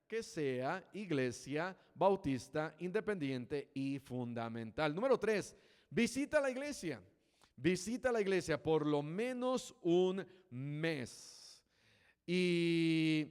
que sea iglesia bautista independiente y fundamental. Número 3, visita la iglesia. Visita la iglesia por lo menos un mes. Y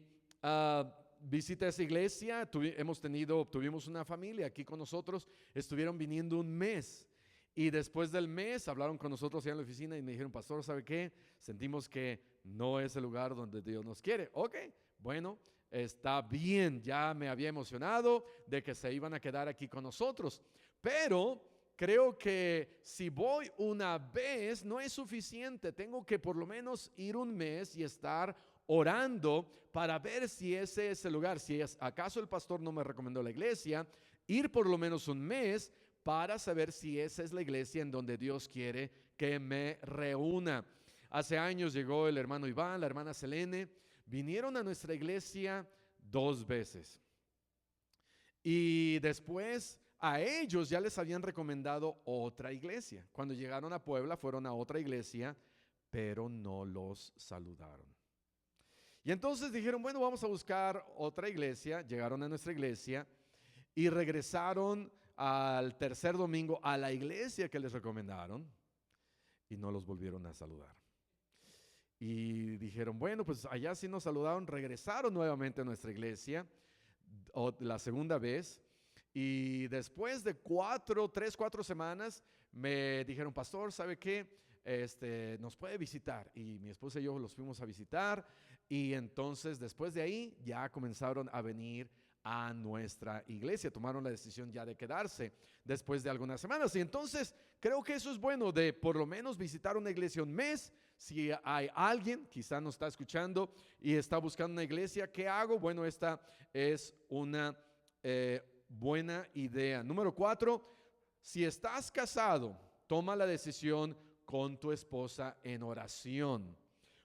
visita esa iglesia. Tuvimos una familia aquí con nosotros. Estuvieron viniendo un mes. Y después del mes hablaron con nosotros allá en la oficina y me dijeron, pastor, ¿sabe qué? Sentimos que no es el lugar donde Dios nos quiere. Ok, bueno, está bien. Ya me había emocionado de que se iban a quedar aquí con nosotros. Pero creo que si voy una vez no es suficiente. Tengo que por lo menos ir un mes y estar orando para ver si ese es el lugar. Si acaso el pastor no me recomendó la iglesia, ir por lo menos un mes para saber si esa es la iglesia en donde Dios quiere que me reúna. Hace años llegó el hermano Iván, la hermana Selene, vinieron a nuestra iglesia 2 veces. Y después a ellos ya les habían recomendado otra iglesia. Cuando llegaron a Puebla fueron a otra iglesia, pero no los saludaron. Y entonces dijeron, bueno, vamos a buscar otra iglesia. Llegaron a nuestra iglesia y regresaron al tercer domingo a la iglesia que les recomendaron y no los volvieron a saludar. Y dijeron, bueno, pues allá sí nos saludaron, regresaron nuevamente a nuestra iglesia la segunda vez. Y después de 3, 4 semanas me dijeron, pastor, ¿sabe qué? Nos puede visitar. Y mi esposa y yo los fuimos a visitar. Y entonces después de ahí ya comenzaron a venir a nuestra iglesia. Tomaron la decisión ya de quedarse después de algunas semanas. Y entonces creo que eso es bueno, de por lo menos visitar una iglesia un mes. Si hay alguien, quizá nos está escuchando y está buscando una iglesia, ¿qué hago? Bueno, esta es una buena idea. Número 4, si estás casado, toma la decisión con tu esposa en oración.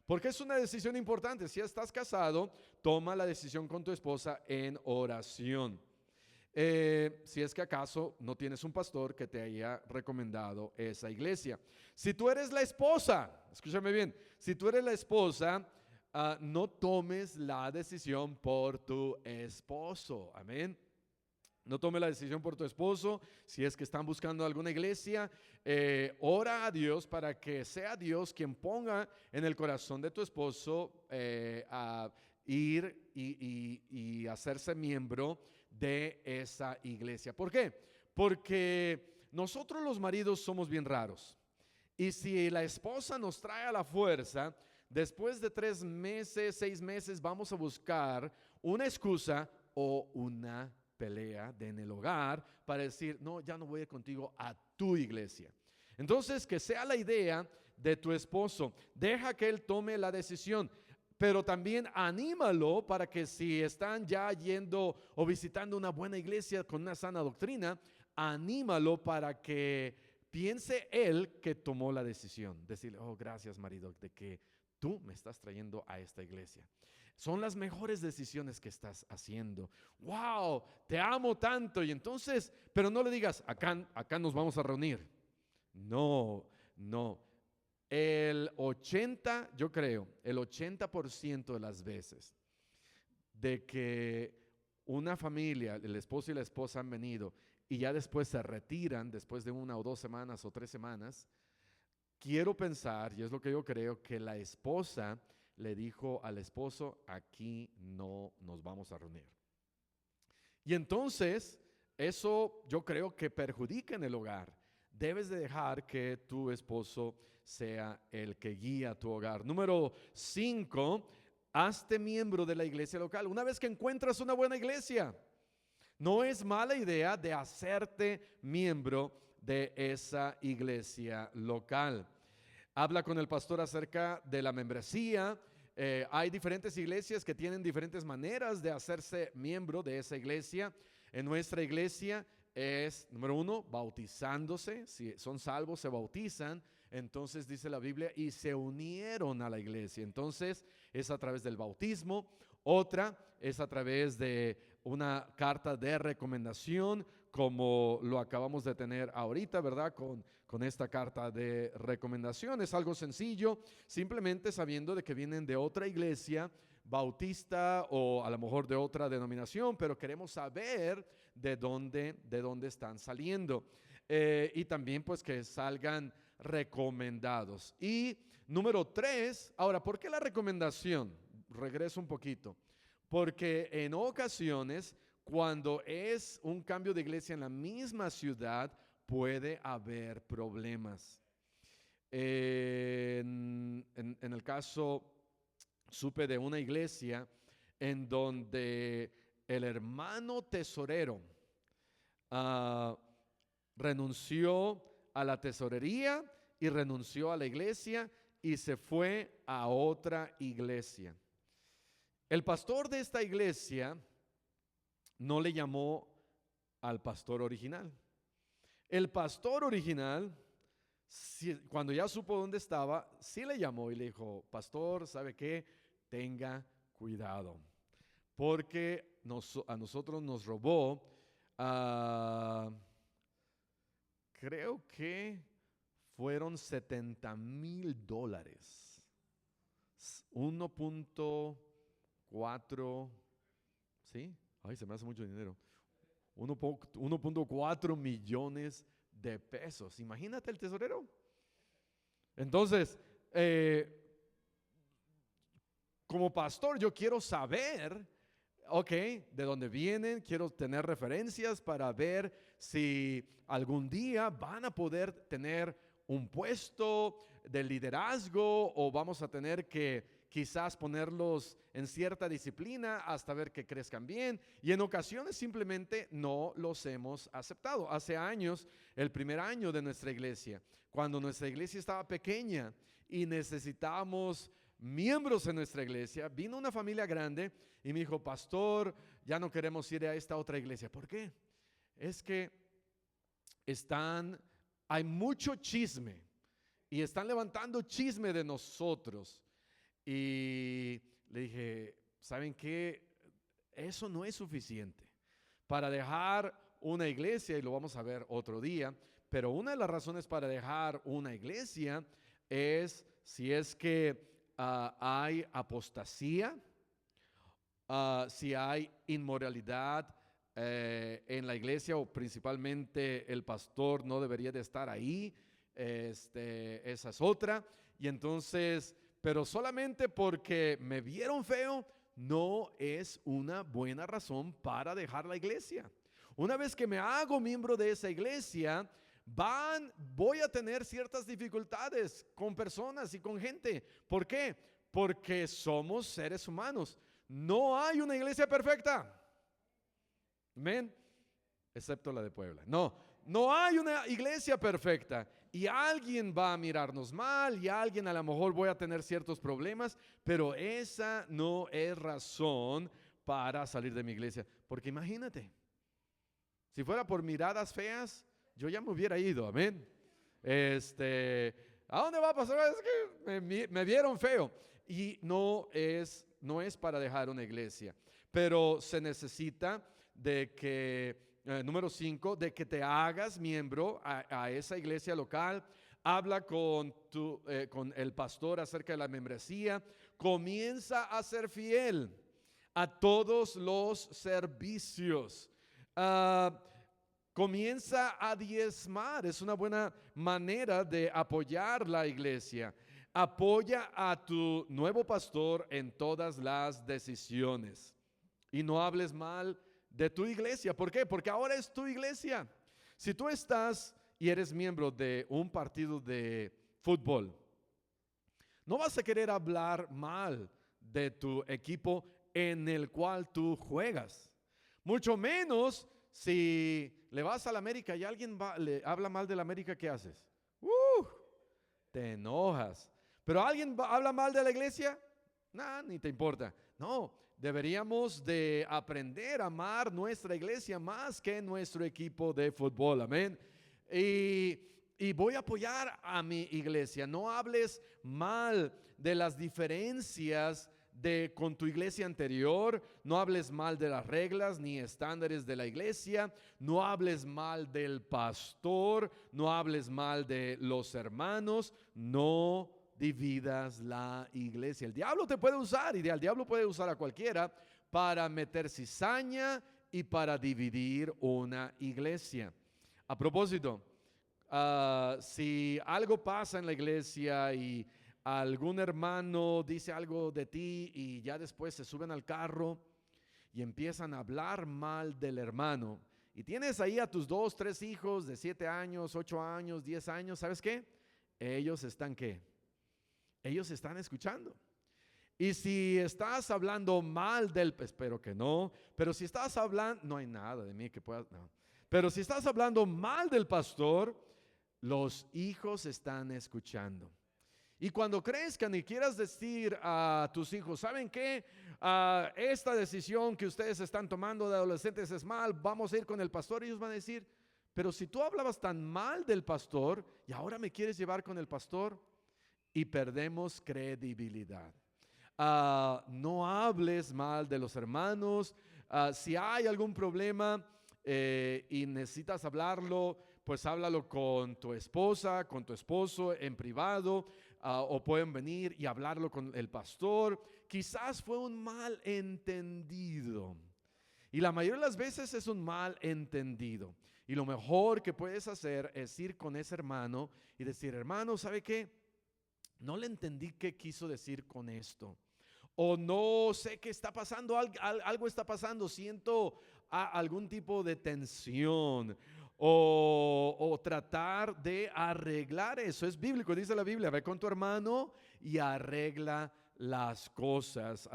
Porque es una decisión importante. Si estás casado, toma la decisión con tu esposa en oración. Si es que acaso no tienes un pastor que te haya recomendado esa iglesia. Si tú eres la esposa, escúchame bien, si tú eres la esposa, no tomes la decisión por tu esposo. Amén. No tome la decisión por tu esposo. Si es que están buscando alguna iglesia, ora a Dios para que sea Dios quien ponga en el corazón de tu esposo a ir y hacerse miembro de esa iglesia. ¿Por qué? Porque nosotros los maridos somos bien raros. Y si la esposa nos trae a la fuerza, después de 3 meses, 6 meses, vamos a buscar una excusa o una pelea en el hogar para decir, no, ya no voy a ir contigo a tu iglesia. Entonces, que sea la idea de tu esposo. Deja que él tome la decisión, pero también anímalo para que si están ya yendo o visitando una buena iglesia con una sana doctrina, anímalo para que piense él que tomó la decisión. Decirle, oh, gracias marido, de que tú me estás trayendo a esta iglesia. Son las mejores decisiones que estás haciendo. Wow, te amo tanto. Y entonces, pero no le digas, acá nos vamos a reunir. No. Yo creo, el 80% de las veces de que una familia, el esposo y la esposa han venido y ya después se retiran, después de 1 o 2 semanas o 3 semanas, quiero pensar, y es lo que yo creo, que la esposa le dijo al esposo, aquí no nos vamos a reunir. Y entonces, eso yo creo que perjudica en el hogar. Debes de dejar que tu esposo sea el que guía tu hogar. Número 5, hazte miembro de la iglesia local. Una vez que encuentras una buena iglesia, no es mala idea de hacerte miembro de esa iglesia local. Habla con el pastor acerca de la membresía. Hay diferentes iglesias que tienen diferentes maneras de hacerse miembro de esa iglesia. En nuestra iglesia es, número 1, bautizándose. Si son salvos, se bautizan. Entonces dice la Biblia, y se unieron a la iglesia. Entonces es a través del bautismo. Otra es a través de una carta de recomendación, como lo acabamos de tener ahorita, ¿verdad? Con esta carta de recomendación. Es algo sencillo, simplemente sabiendo de que vienen de otra iglesia, bautista o a lo mejor de otra denominación, pero queremos saber de dónde están saliendo. Y también pues que salgan recomendados. Y número 3, ahora, ¿por qué la recomendación? Regreso un poquito. Porque en ocasiones, cuando es un cambio de iglesia en la misma ciudad, puede haber problemas. En el caso, supe de una iglesia en donde el hermano tesorero renunció a la tesorería y renunció a la iglesia y se fue a otra iglesia. El pastor de esta iglesia no le llamó al pastor original. El pastor original, cuando ya supo dónde estaba, sí le llamó y le dijo: pastor, ¿sabe qué? Tenga cuidado, porque a nosotros nos robó, creo que fueron $70,000, 1.4, ¿sí? Ay, se me hace mucho dinero. 1.4 millones de pesos. Imagínate el tesorero. Entonces, como pastor, yo quiero saber, ok, de dónde vienen, quiero tener referencias para ver si algún día van a poder tener un puesto de liderazgo o vamos a tener que quizás ponerlos en cierta disciplina hasta ver que crezcan bien, y en ocasiones simplemente no los hemos aceptado. Hace años, el primer año de nuestra iglesia, cuando nuestra iglesia estaba pequeña y necesitábamos miembros en nuestra iglesia, vino una familia grande y me dijo: pastor, ya no queremos ir a esta otra iglesia. ¿Por qué? Es que hay mucho chisme y están levantando chisme de nosotros. Y le dije: ¿saben qué? Eso no es suficiente para dejar una iglesia, y lo vamos a ver otro día, pero una de las razones para dejar una iglesia es si es que hay apostasía, si hay inmoralidad en la iglesia, o principalmente el pastor no debería de estar ahí. Esa es otra. Y entonces, pero solamente porque me vieron feo no es una buena razón para dejar la iglesia. Una vez que me hago miembro de esa iglesia, voy a tener ciertas dificultades con personas y con gente. ¿Por qué? Porque somos seres humanos. No hay una iglesia perfecta. Amén. Excepto la de Puebla. No hay una iglesia perfecta. Y alguien va a mirarnos mal y alguien a lo mejor voy a tener ciertos problemas, pero esa no es razón para salir de mi iglesia. Porque imagínate, si fuera por miradas feas, yo ya me hubiera ido. Amén. ¿A dónde va a pasar? Es que me vieron feo. Y no es para dejar una iglesia, pero se necesita de que número 5, de que te hagas miembro a esa iglesia local. Habla con el pastor acerca de la membresía. Comienza a ser fiel a todos los servicios. Comienza a diezmar. Es una buena manera de apoyar la iglesia. Apoya a tu nuevo pastor en todas las decisiones. Y no hables mal de tu iglesia. ¿Por qué? Porque ahora es tu iglesia. Si tú estás y eres miembro de un partido de fútbol, no vas a querer hablar mal de tu equipo en el cual tú juegas. Mucho menos si le vas a la América y alguien le habla mal de la América, ¿qué haces? Te enojas. Pero alguien habla mal de la iglesia, ni te importa. No, deberíamos de aprender a amar nuestra iglesia más que nuestro equipo de fútbol. Amén. Y voy a apoyar a mi iglesia. No hables mal de las diferencias con tu iglesia anterior. No hables mal de las reglas ni estándares de la iglesia. No hables mal del pastor. No hables mal de los hermanos. No dividas la iglesia. El diablo te puede usar y el diablo puede usar a cualquiera para meter cizaña y para dividir una iglesia. A propósito, si algo pasa en la iglesia y algún hermano dice algo de ti y ya después se suben al carro y empiezan a hablar mal del hermano, y tienes ahí a tus 2, 3 hijos de 7 años, 8 años, 10 años, ¿sabes qué? Ellos están ¿qué? Ellos están escuchando. Y si estás hablando mal del, espero que no, pero si estás hablando, no hay nada de mí que pueda, no. Pero si estás hablando mal del pastor, los hijos están escuchando. Y cuando crezcan y quieras decir a tus hijos, ¿saben qué? Esta decisión que ustedes están tomando de adolescentes es mal, vamos a ir con el pastor. Ellos van a decir, pero si tú hablabas tan mal del pastor y ahora me quieres llevar con el pastor, y perdemos credibilidad. No hables mal de los hermanos. Si hay algún problema y necesitas hablarlo, pues háblalo con tu esposa, con tu esposo en privado, o pueden venir y hablarlo con el pastor. Quizás fue un mal entendido. Y la mayoría de las veces es un mal entendido. Y lo mejor que puedes hacer es ir con ese hermano y decir, hermano, ¿sabe qué? No le entendí qué quiso decir con esto. O no sé qué está pasando, algo está pasando, siento algún tipo de tensión. O tratar de arreglar eso. Es bíblico, dice la Biblia, ve con tu hermano y arregla las cosas,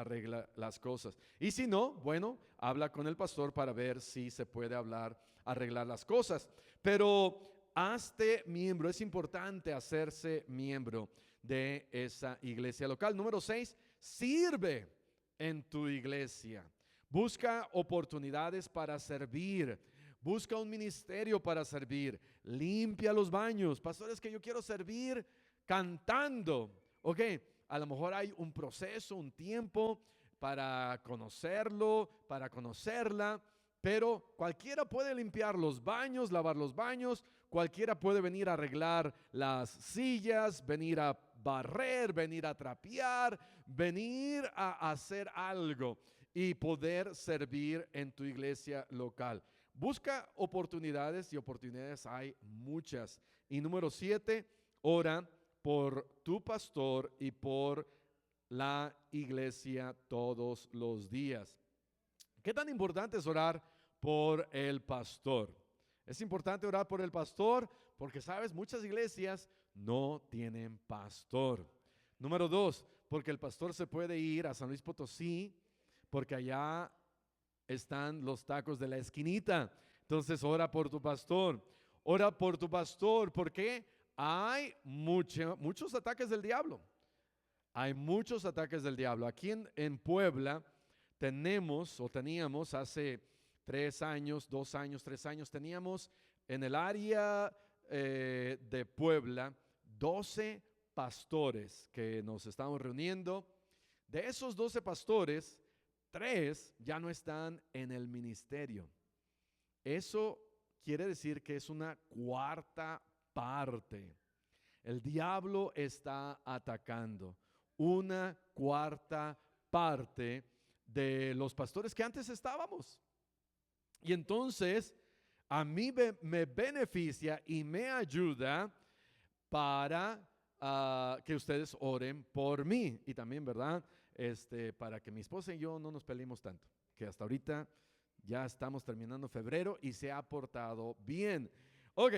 Y si no, bueno, habla con el pastor para ver si se puede arreglar las cosas. Pero hazte miembro, es importante hacerse miembro de esa iglesia local. Número 6, sirve en tu iglesia. Busca oportunidades para servir. Busca un ministerio para servir. Limpia los baños. Pastores, que yo quiero servir cantando. Ok, a lo mejor hay un proceso, un tiempo para conocerlo, para conocerla. Pero cualquiera puede limpiar los baños, lavar los baños. Cualquiera puede venir a arreglar las sillas, venir a barrer, venir a trapear, venir a hacer algo y poder servir en tu iglesia local. Busca oportunidades y oportunidades hay muchas. Y número 7, ora por tu pastor y por la iglesia todos los días. ¿Qué tan importante es orar por el pastor? Es importante orar por el pastor porque, sabes, muchas iglesias no tienen pastor. Número 2, porque el pastor se puede ir a San Luis Potosí porque allá están los tacos de la esquinita. Entonces ora por tu pastor. Ora por tu pastor porque hay muchos ataques del diablo. Hay muchos ataques del diablo. Aquí en Puebla teníamos hace 3 años, 2 años, 3 años, teníamos en el área de Puebla 12 pastores que nos estábamos reuniendo. De esos 12 pastores, 3 ya no están en el ministerio. Eso quiere decir que es una cuarta parte. El diablo está atacando una cuarta parte de los pastores que antes estábamos. Y entonces a mí me beneficia y me ayuda para que ustedes oren por mí. Y también, ¿verdad? Para que mi esposa y yo no nos peleemos tanto, que hasta ahorita ya estamos terminando febrero y se ha portado bien. Ok,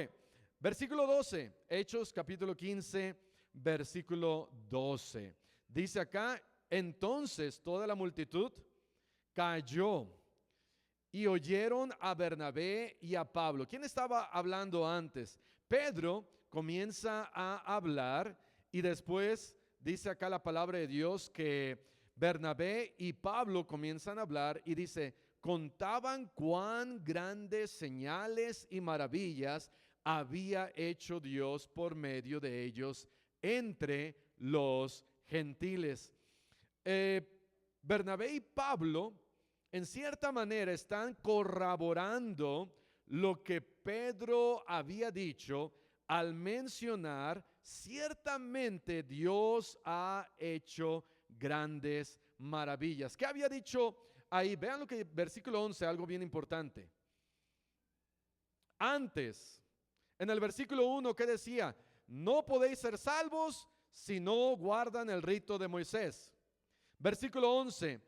versículo 12, Hechos capítulo 15, versículo 12. Dice acá, entonces toda la multitud cayó y oyeron a Bernabé y a Pablo. ¿Quién estaba hablando antes? Pedro comienza a hablar y después dice acá la palabra de Dios que Bernabé y Pablo comienzan a hablar y dice, contaban cuán grandes señales y maravillas había hecho Dios por medio de ellos entre los gentiles. Bernabé y Pablo en cierta manera están corroborando lo que Pedro había dicho al mencionar ciertamente Dios ha hecho grandes maravillas. ¿Qué había dicho ahí? Vean lo que versículo 11, algo bien importante. Antes, en el versículo 1, ¿qué decía? No podéis ser salvos si no guardan el rito de Moisés. Versículo 11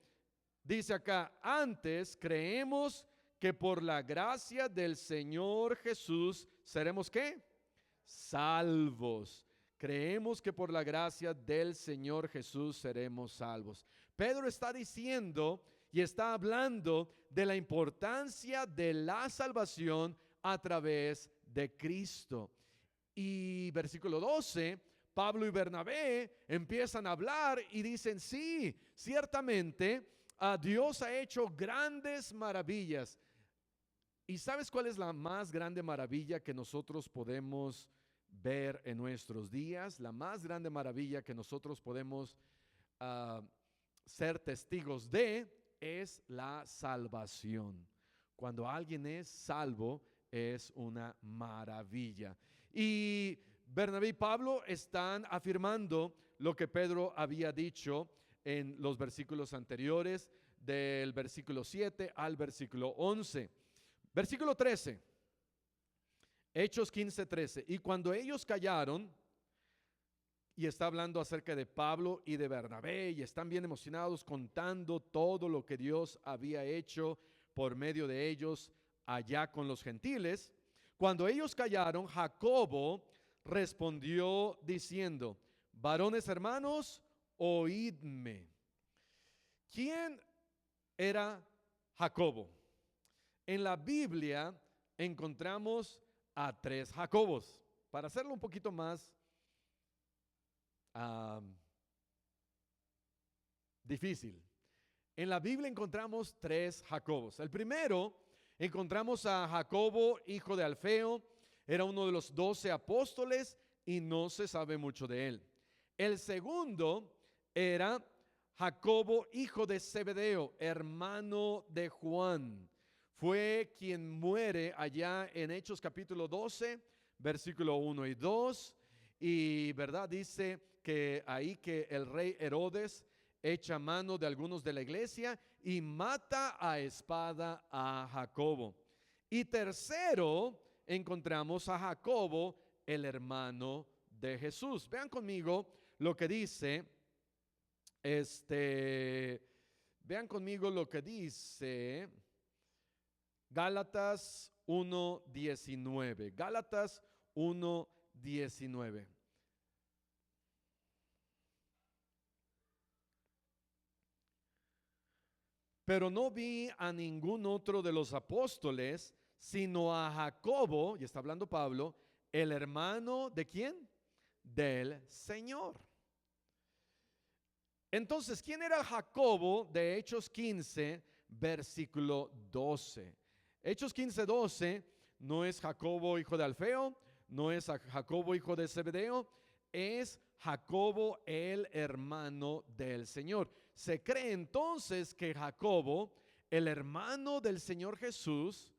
dice acá: antes creemos que por la gracia del Señor Jesús seremos ¿qué? Salvos. Creemos que por la gracia del Señor Jesús seremos salvos. Pedro está diciendo y está hablando de la importancia de la salvación a través de Cristo. Y versículo 12, Pablo y Bernabé empiezan a hablar y dicen: sí, ciertamente Dios ha hecho grandes maravillas. ¿Y sabes cuál es la más grande maravilla que nosotros podemos ver en nuestros días? La más grande maravilla que nosotros podemos ser testigos de es la salvación. Cuando alguien es salvo, es una maravilla. Y Bernabé y Pablo están afirmando lo que Pedro había dicho en los versículos anteriores, del versículo 7 al versículo 11. Versículo 13, Hechos 15:13. Y cuando ellos callaron, y está hablando acerca de Pablo y de Bernabé, y están bien emocionados contando todo lo que Dios había hecho por medio de ellos allá con los gentiles. Cuando ellos callaron, Jacobo respondió diciendo: varones hermanos, oídme. ¿Quién era Jacobo? En la Biblia encontramos a 3 Jacobos. Para hacerlo un poquito más difícil, en la Biblia encontramos 3 Jacobos. El primero, encontramos a Jacobo, hijo de Alfeo. Era uno de los 12 apóstoles y no se sabe mucho de él. El segundo era Jacobo, hijo de Zebedeo, hermano de Juan. Fue quien muere allá en Hechos capítulo 12, versículo 1 y 2. Y verdad, dice que ahí que el rey Herodes echa mano de algunos de la iglesia y mata a espada a Jacobo. Y tercero, encontramos a Jacobo, el hermano de Jesús. Vean conmigo lo que dice, vean conmigo lo que dice Gálatas 1:19. Gálatas 1:19. Pero no vi a ningún otro de los apóstoles, sino a Jacobo, y está hablando Pablo, el hermano ¿de quién? Del Señor. Entonces, ¿quién era Jacobo de Hechos 15, versículo 12? Hechos 15:12 no es Jacobo hijo de Alfeo, no es Jacobo hijo de Zebedeo, es Jacobo el hermano del Señor. Se cree entonces que Jacobo, el hermano del Señor Jesús,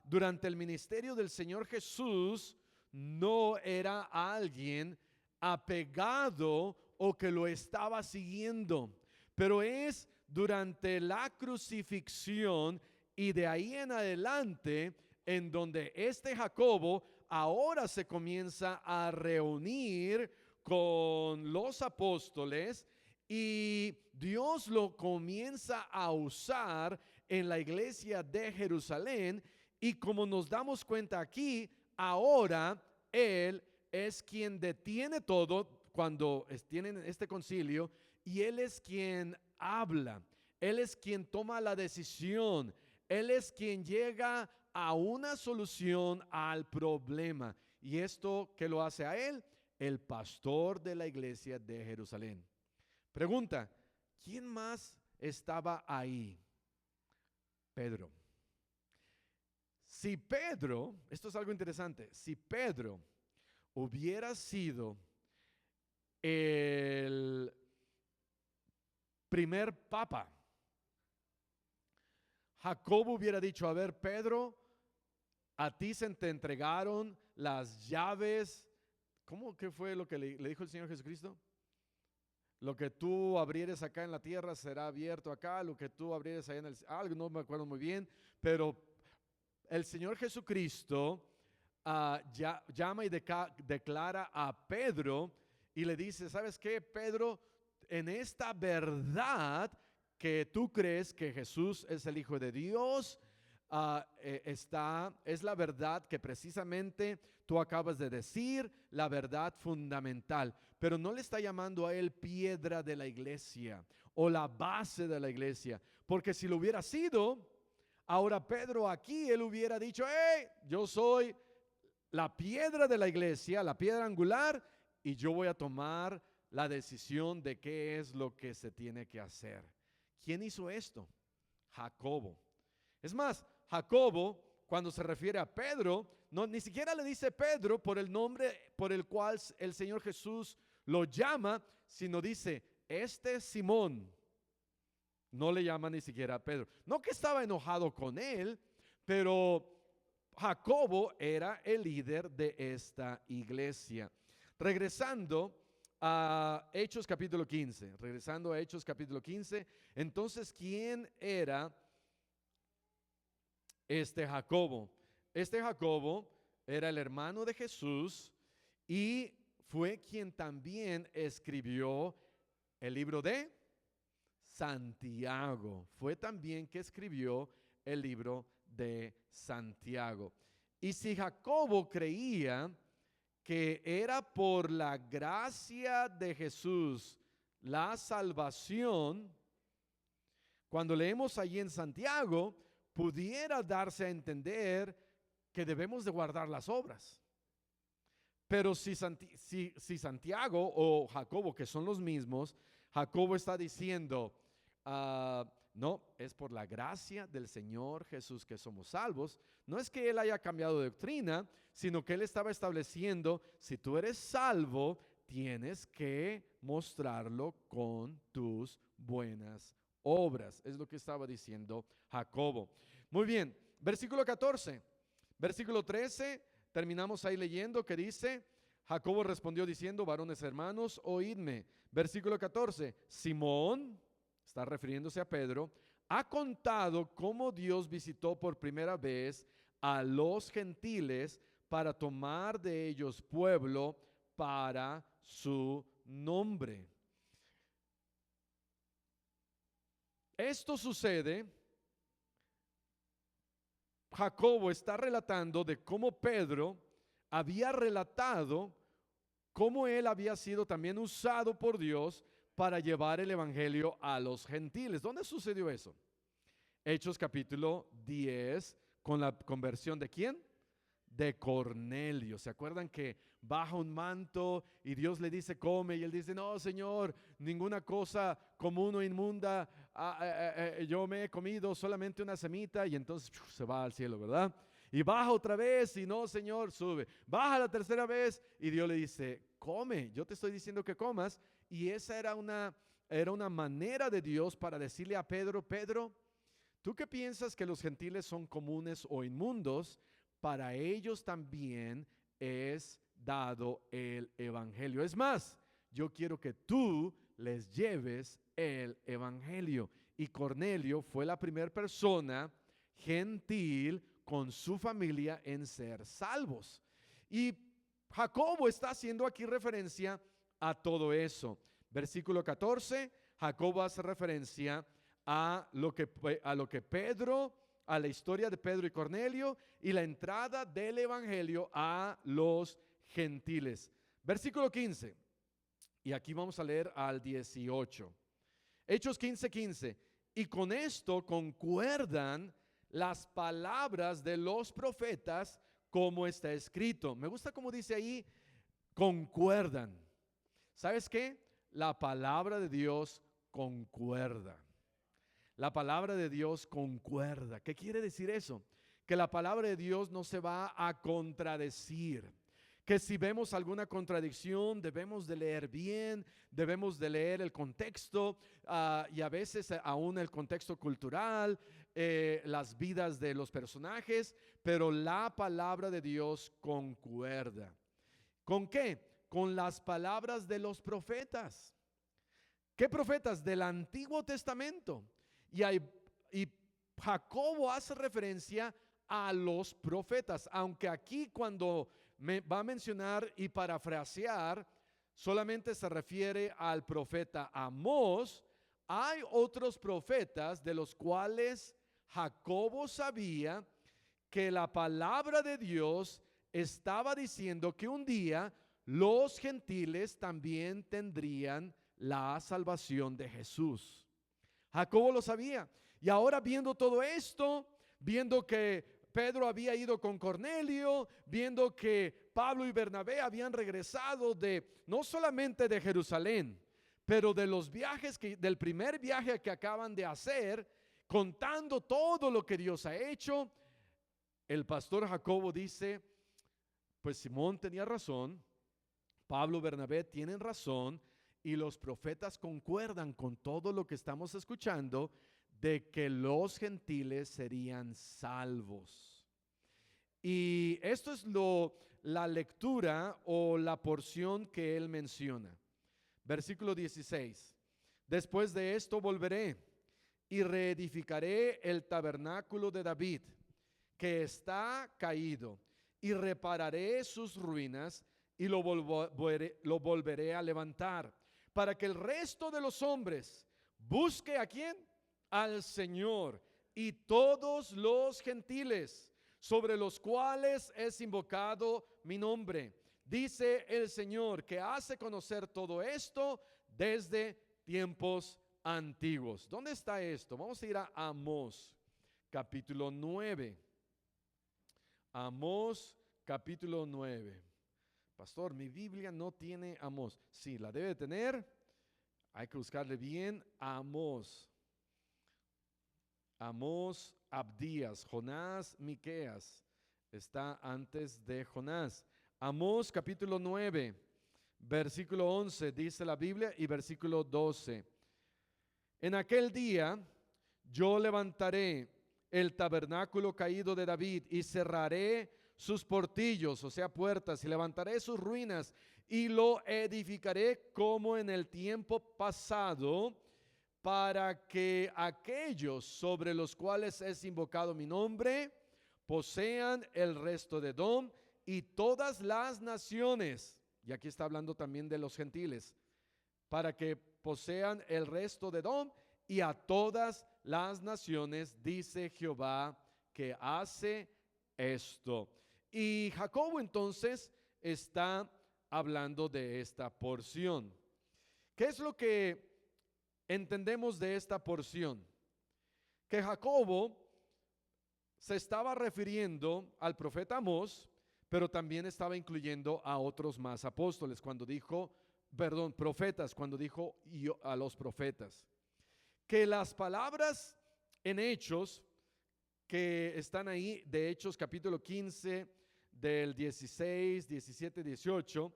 durante el ministerio del Señor Jesús, no era alguien apegado o que lo estaba siguiendo, pero es durante la crucifixión y de ahí en adelante en donde este Jacobo ahora se comienza a reunir con los apóstoles y Dios lo comienza a usar en la iglesia de Jerusalén. Y como nos damos cuenta aquí, ahora Él es quien detiene todo cuando tienen este concilio, y Él es quien habla, Él es quien toma la decisión, Él es quien llega a una solución al problema. ¿Y esto qué lo hace a Él? El pastor de la iglesia de Jerusalén. Pregunta: ¿quién más estaba ahí? Pedro. Si Pedro, esto es algo interesante, si Pedro hubiera sido el primer papa, Jacobo hubiera dicho: a ver, Pedro, A ti se te entregaron las llaves. ¿Cómo que fue lo que le dijo el Señor Jesucristo? Lo que tú abrieres acá en la tierra será abierto acá, lo que tú abrieres allá en el... Algo no me acuerdo muy bien, pero el Señor Jesucristo llama y declara a Pedro y le dice, ¿sabes qué, Pedro? En esta verdad que tú crees que Jesús es el Hijo de Dios, es la verdad que precisamente tú acabas de decir, la verdad fundamental. Pero no le está llamando a él piedra de la iglesia o la base de la iglesia, porque si lo hubiera sido, ahora Pedro aquí, él hubiera dicho, hey, yo soy la piedra de la iglesia, la piedra angular, y yo voy a tomar la decisión de qué es lo que se tiene que hacer. ¿Quién hizo esto? Jacobo. Es más, Jacobo, cuando se refiere a Pedro, no, ni siquiera le dice Pedro por el nombre por el cual el Señor Jesús lo llama, sino dice, este Simón. No le llama ni siquiera a Pedro. No que estaba enojado con él, pero Jacobo era el líder de esta iglesia. Regresando a Hechos capítulo 15, entonces, ¿quién era este Jacobo? Este Jacobo era el hermano de Jesús y fue quien también escribió el libro de Santiago. Fue también que escribió el libro de Santiago. Y si Jacobo creía que era por la gracia de Jesús la salvación, cuando leemos allí en Santiago, pudiera darse a entender que debemos de guardar las obras. Pero si Santiago o Jacobo, que son los mismos, Jacobo está diciendo, no, es por la gracia del Señor Jesús que somos salvos. No es que él haya cambiado de doctrina, sino que él estaba estableciendo, si tú eres salvo, tienes que mostrarlo con tus buenas obras. Es lo que estaba diciendo Jacobo. Muy bien, versículo 14. Versículo 13, terminamos ahí leyendo que dice, Jacobo respondió diciendo, varones hermanos, oídme. Versículo 14, Simón, está refiriéndose a Pedro, ha contado cómo Dios visitó por primera vez a los gentiles para tomar de ellos pueblo para su nombre. Esto sucede, Jacobo está relatando de cómo Pedro había relatado cómo él había sido también usado por Dios para llevar el evangelio a los gentiles. ¿Dónde sucedió eso? Hechos capítulo 10, con la conversión ¿de quién? De Cornelio. ¿Se acuerdan que baja un manto y Dios le dice come? Y él dice, no, Señor, ninguna cosa común o inmunda yo me he comido, solamente una semita. Y entonces se va al cielo, ¿verdad? Y baja otra vez y no, Señor, sube. Baja la tercera vez y Dios le dice, come, yo te estoy diciendo que comas. Y esa era una manera de Dios para decirle a Pedro, Pedro, ¿tú qué piensas que los gentiles son comunes o inmundos? Para ellos también es dado el evangelio. Es más, yo quiero que tú les lleves el evangelio. Y Cornelio fue la primera persona gentil con su familia en ser salvos. Y Jacobo está haciendo aquí referencia a todo eso. Versículo 14, Jacobo hace referencia a lo que Pedro, a la historia de Pedro y Cornelio y la entrada del evangelio a los gentiles. Versículo 15, y aquí vamos a leer al 18. Hechos 15:15. Y con esto concuerdan las palabras de los profetas como está escrito. Me gusta como dice ahí, concuerdan. ¿Sabes qué? La palabra de Dios concuerda. La palabra de Dios concuerda. ¿Qué quiere decir eso? Que la palabra de Dios no se va a contradecir, que si vemos alguna contradicción debemos de leer bien, debemos de leer el contexto, y a veces aún el contexto cultural, las vidas de los personajes, pero la palabra de Dios concuerda. ¿Con qué? Con las palabras de los profetas. ¿Qué profetas? Del Antiguo Testamento. Y Jacobo hace referencia a los profetas, aunque aquí cuando va a mencionar y parafrasear solamente se refiere al profeta Amós, hay otros profetas de los cuales Jacobo sabía que la palabra de Dios estaba diciendo que un día los gentiles también tendrían la salvación de Jesús. Jacobo lo sabía. Y ahora viendo todo esto, viendo que Pedro había ido con Cornelio, viendo que Pablo y Bernabé habían regresado no solamente de Jerusalén, pero de los viajes del primer viaje que acaban de hacer, contando todo lo que Dios ha hecho, el pastor Jacobo dice, pues Simón tenía razón, Pablo y Bernabé tienen razón, y los profetas concuerdan con todo lo que estamos escuchando, de que los gentiles serían salvos. Y esto es la lectura o la porción que él menciona. Versículo 16. Después de esto volveré y reedificaré el tabernáculo de David, que está caído, y repararé sus ruinas y lo volveré a levantar, para que el resto de los hombres busque ¿a quién? Al Señor, y todos los gentiles sobre los cuales es invocado mi nombre. Dice el Señor, que hace conocer todo esto desde tiempos antiguos. ¿Dónde está esto? Vamos a ir a Amós, capítulo 9. Amós, capítulo 9. Pastor, mi Biblia no tiene Amós. Sí, la debe tener. Hay que buscarle bien. Amós. Amós, Abdías, Jonás, Miqueas. Está antes de Jonás. Amós capítulo 9, versículo 11 dice la Biblia, y versículo 12. En aquel día yo levantaré el tabernáculo caído de David y cerraré sus portillos, o sea, puertas, y levantaré sus ruinas y lo edificaré como en el tiempo pasado, para que aquellos sobre los cuales es invocado mi nombre posean el resto de Edom y todas las naciones. Y aquí está hablando también de los gentiles, para que posean el resto de Edom y a todas las naciones, dice Jehová, que hace esto. Y Jacobo entonces está hablando de esta porción. ¿Qué es lo que entendemos de esta porción? Que Jacobo se estaba refiriendo al profeta Amós, pero también estaba incluyendo a otros más apóstoles cuando dijo, profetas, cuando dijo a los profetas. Que las palabras en Hechos que están ahí, de Hechos capítulo 15, del 16, 17, 18,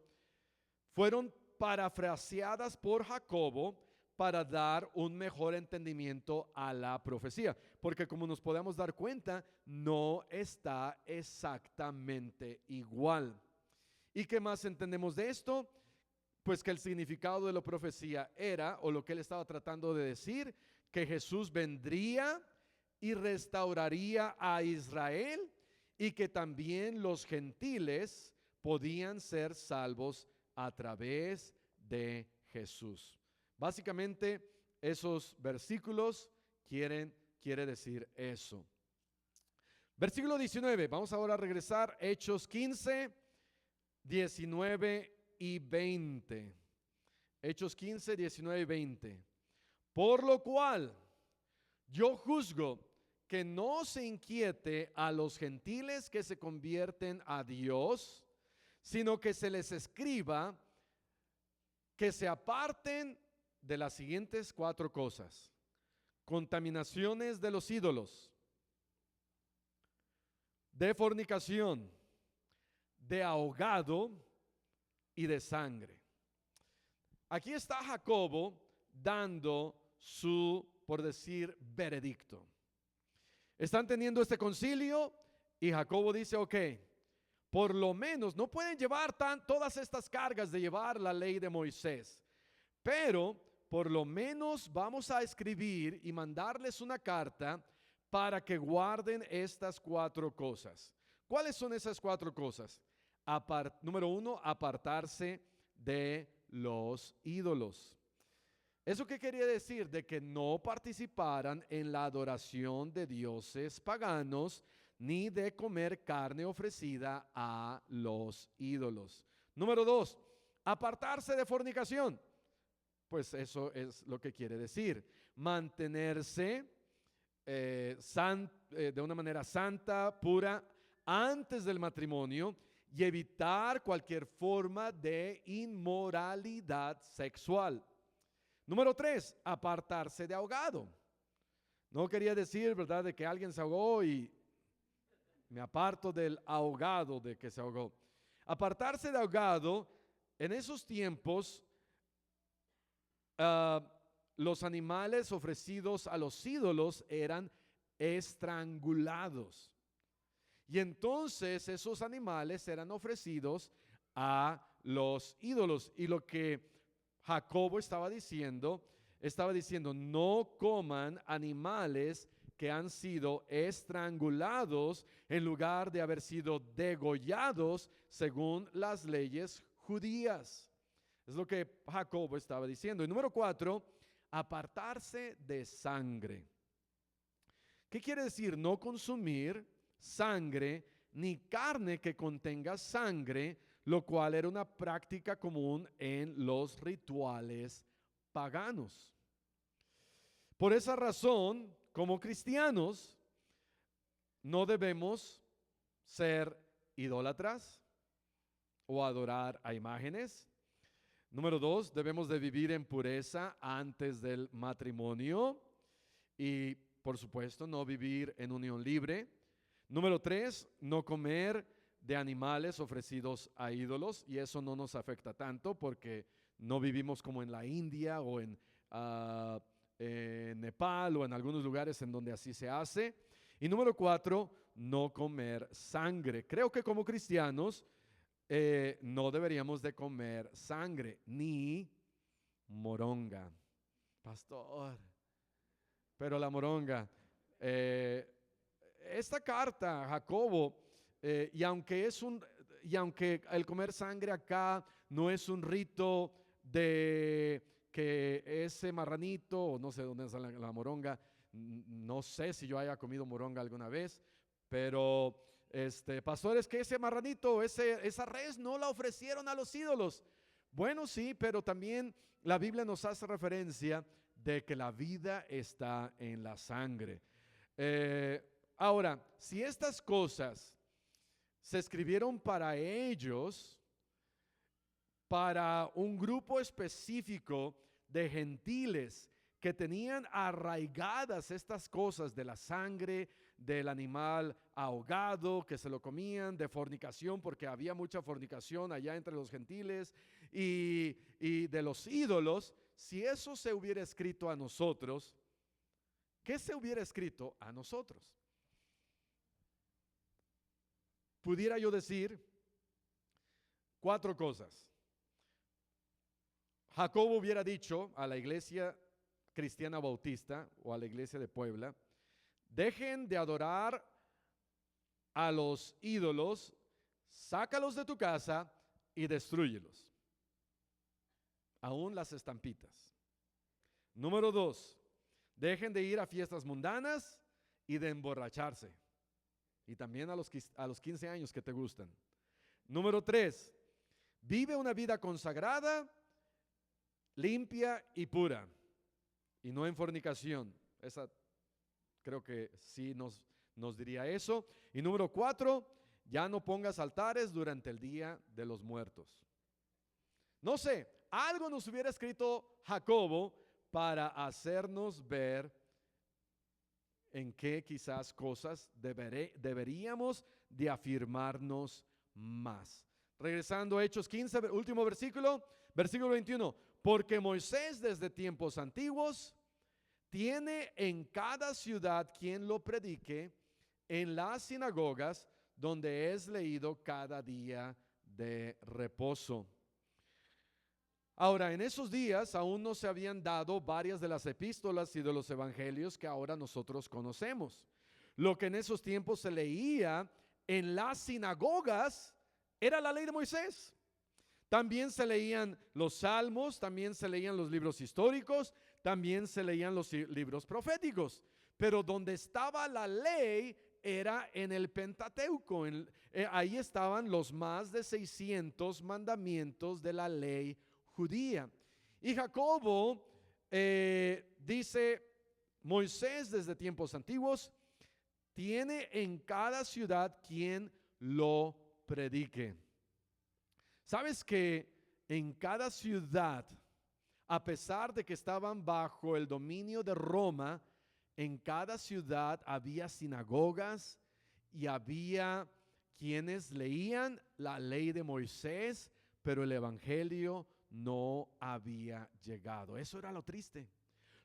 fueron parafraseadas por Jacobo para dar un mejor entendimiento a la profecía, porque como nos podemos dar cuenta, no está exactamente igual. ¿Y qué más entendemos de esto? Pues que el significado de la profecía era, o lo que él estaba tratando de decir, que Jesús vendría y restauraría a Israel, y que también los gentiles podían ser salvos a través de Jesús. Básicamente esos versículos quiere decir eso. Versículo 19, vamos ahora a regresar, Hechos 15, 19 y 20. Hechos 15, 19 y 20. Por lo cual yo juzgo que no se inquiete a los gentiles que se convierten a Dios, sino que se les escriba que se aparten de las siguientes 4 cosas: contaminaciones de los ídolos, de fornicación, de ahogado y de sangre. Aquí está Jacobo dando su, por decir, veredicto. Están teniendo este concilio y Jacobo dice, ok, por lo menos no pueden llevar todas estas cargas de llevar la ley de Moisés, pero por lo menos vamos a escribir y mandarles una carta para que guarden estas 4 cosas. ¿Cuáles son esas 4 cosas? Número 1, apartarse de los ídolos. ¿Eso qué quería decir? De que no participaran en la adoración de dioses paganos, ni de comer carne ofrecida a los ídolos. Número 2, apartarse de fornicación. Pues eso es lo que quiere decir. Mantenerse de una manera santa, pura, antes del matrimonio y evitar cualquier forma de inmoralidad sexual. Número 3, apartarse de ahogado. No quería decir, ¿verdad?, de que alguien se ahogó y me aparto del ahogado de que se ahogó. Apartarse de ahogado, en esos tiempos, los animales ofrecidos a los ídolos eran estrangulados. Y entonces esos animales eran ofrecidos a los ídolos. Y lo que Jacobo estaba diciendo, no coman animales que han sido estrangulados en lugar de haber sido degollados según las leyes judías. Es lo que Jacobo estaba diciendo. Y número 4, apartarse de sangre. ¿Qué quiere decir? No consumir sangre ni carne que contenga sangre, lo cual era una práctica común en los rituales paganos. Por esa razón, como cristianos, no debemos ser idólatras o adorar a imágenes. Número 2, debemos de vivir en pureza antes del matrimonio y, por supuesto, no vivir en unión libre. Número 3, no comer de animales ofrecidos a ídolos, y eso no nos afecta tanto porque no vivimos como en la India o en Nepal o en algunos lugares en donde así se hace. Y número 4, no comer sangre. Creo que como cristianos no deberíamos de comer sangre ni moronga. Pastor, pero la moronga, esta carta, Jacobo, y aunque el comer sangre acá no es un rito de que ese marranito, o no sé dónde es la moronga, no sé si yo haya comido moronga alguna vez, pero pastor, es que ese marranito, esa res no la ofrecieron a los ídolos. Bueno, sí, pero también la Biblia nos hace referencia de que la vida está en la sangre. Ahora, si estas cosas se escribieron para ellos, para un grupo específico de gentiles que tenían arraigadas estas cosas de la sangre del animal ahogado, que se lo comían, de fornicación, porque había mucha fornicación allá entre los gentiles, y de los ídolos, si eso se hubiera escrito a nosotros, ¿qué se hubiera escrito a nosotros? Pudiera yo decir 4 cosas. Jacobo hubiera dicho a la iglesia cristiana bautista o a la iglesia de Puebla: dejen de adorar a los ídolos, sácalos de tu casa y destrúyelos, aún las estampitas. Número 2, dejen de ir a fiestas mundanas y de emborracharse, y también a los 15 años que te gustan. Número 3, vive una vida consagrada, limpia y pura, y no en fornicación. Esa creo que sí nos diría eso. Y número 4, ya no pongas altares durante el Día de los Muertos. No sé, algo nos hubiera escrito Jacobo para hacernos ver en qué quizás cosas deberíamos de afirmarnos más. Regresando a Hechos 15, último versículo, versículo 21. Porque Moisés desde tiempos antiguos tiene en cada ciudad quien lo predique en las sinagogas donde es leído cada día de reposo. Ahora, en esos días aún no se habían dado varias de las epístolas y de los evangelios que ahora nosotros conocemos. Lo que en esos tiempos se leía en las sinagogas era la ley de Moisés. También se leían los salmos, también se leían los libros históricos, también se leían los libros proféticos. Pero donde estaba la ley era en el Pentateuco. Ahí estaban los más de 600 mandamientos de la ley judía. Y Jacobo dice, Moisés desde tiempos antiguos tiene en cada ciudad quien lo predique. ¿Sabes que en cada ciudad, a pesar de que estaban bajo el dominio de Roma, en cada ciudad había sinagogas y había quienes leían la ley de Moisés, pero el evangelio no había llegado? Eso era lo triste.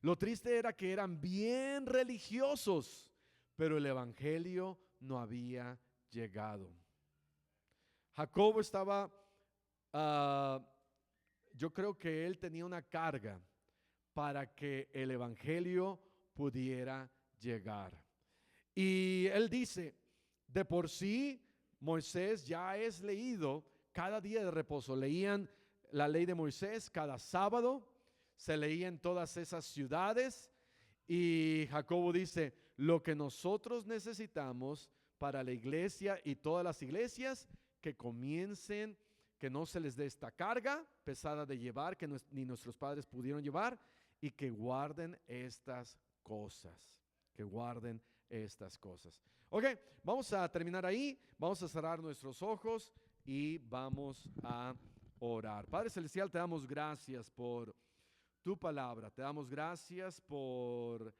Lo triste era que eran bien religiosos, pero el evangelio no había llegado. Jacobo estaba, yo creo que él tenía una carga para que el evangelio pudiera llegar. Y él dice, de por sí Moisés ya es leído cada día de reposo. Leían la ley de Moisés cada sábado, se leía en todas esas ciudades. Y Jacobo dice, lo que nosotros necesitamos para la iglesia y todas las iglesias, que comiencen, que no se les dé esta carga pesada de llevar, que ni nuestros padres pudieron llevar, y que guarden estas cosas, que guarden estas cosas. Ok, vamos a terminar ahí, vamos a cerrar nuestros ojos y vamos a orar. Padre Celestial, te damos gracias por tu palabra, te damos gracias por